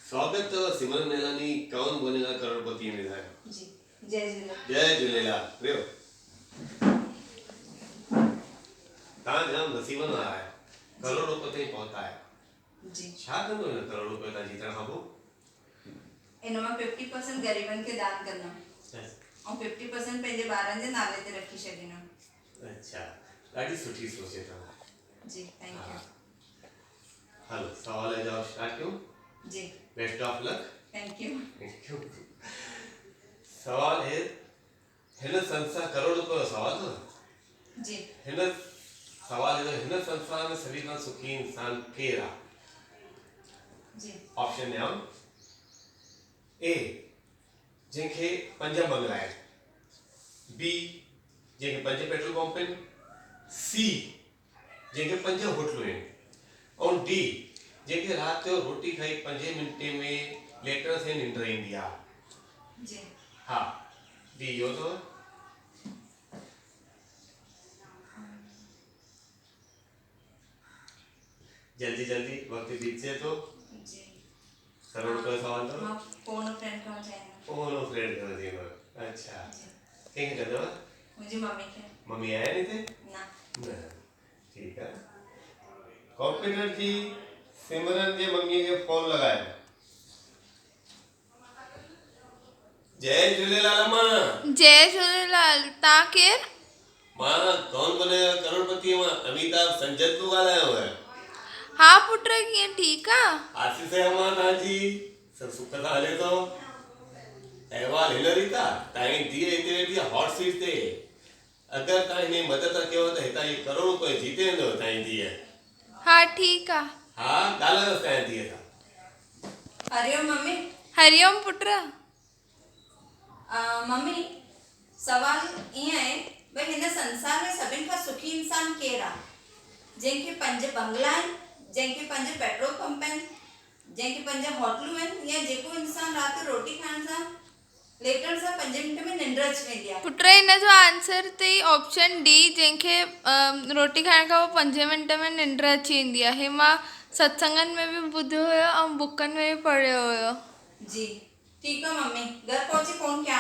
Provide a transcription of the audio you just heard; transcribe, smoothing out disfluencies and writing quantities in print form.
स्वागत है सिमरन नेलानी कौन बनेगा करोड़पति में है जी। जय झूलेलाल। जय झूलेलाल रियो तां जाम नसीबन वारा है करोड़पति पहुंचा है जी। छा कंदो न करोड़पति ता जीतण खां पोइ इन में 50% गरीबन के दान करना और 50% पंहिंजे ॿारनि जे नाले ते रखी छॾींदा। अच्छा ॾाढी सुठी सोच है तव्हां जी थैंक यू। हलो सवाल है जवाब स्टार्ट कयूं जी best of luck thank you. सवाल है हिन संसार करोड़ रुपए जो सवाल था जी हिन सवाल है हिन संसार में सभी खां सुखी इंसान केरु आहे जी ऑप्शन ॾियां ए जंहिंखे 5 बंगला आहिनि बी जंहिंखे 5 पेट्रोल पंप आहिनि सी जंहिंखे 5 होटलूं आहिनि और डी जंहिंखे राति जो रोटी खाई 5 मिंटे में लेटण से निंड ईंदी आहे जी हाँ डी इहो अथव जल्दी जल्दी वक्त बीतजे तो जी करोड़ रुपए जो सवाल अथव मां फोन फ्रेंड करणु चाहियां। फोन फ्रेंड कर देंगे अच्छा जी कंहिंखे कंदव मुंहिंजी मम्मी खे मम्मी आया नहीं थे ना न ठीक है कंप्यूटर की सिमरन जे मम्मी के फोन लगाए जय झूलेलाल अम्मा जय झूलेलाल। तव्हां केरु? मां कौन बनेगा करोड़पति मां अमिताभ संजय तू ॻाल्हायो है हा पुट कीअं ठीकु आहे? आशीष है अम्मा तव्हांजी सब सुख सां हले थो अहवाल हिन रीता तव्हांजी धीअ हिते वेठी आहे हॉट सीट ते अगरि तव्हां हिन जी मदद कयो त हितां जी करोड़ रुपए जीते वेंदव तव्हांजी धीअ हा ठीकु आहे। हा ॻाल्हायोसि तव्हांजी धीअ सां हरिओम मम्मी। हरिओम पुट। मम्मी सवाल ईअं आहे भई हिन संसार में सभिनि खां सुखी इंसान केरु आहे जंहिंखे 5 बंगला आहिनि जंहिंखे 5 पेट्रोल पंप आहिनि जंहिंखे 5 होटलूं आहिनि या जेको इंसान राति जो रोटी खाइण सां लेटण सां 5 मिंट में निंड अची वेंदी आहे। पुट हिन जो आंसर अथई ऑप्शन डी जंहिंखे रोटी खाइण खां पोइ 5 मिंट में निंड अची वेंदी आहे। हे मां सत्संगनि में बि ॿुधियो हुयो ऐं बुकनि में बि पढ़ियो हुयो। जी ठीक है मम्मी घर पहुंची फोन किया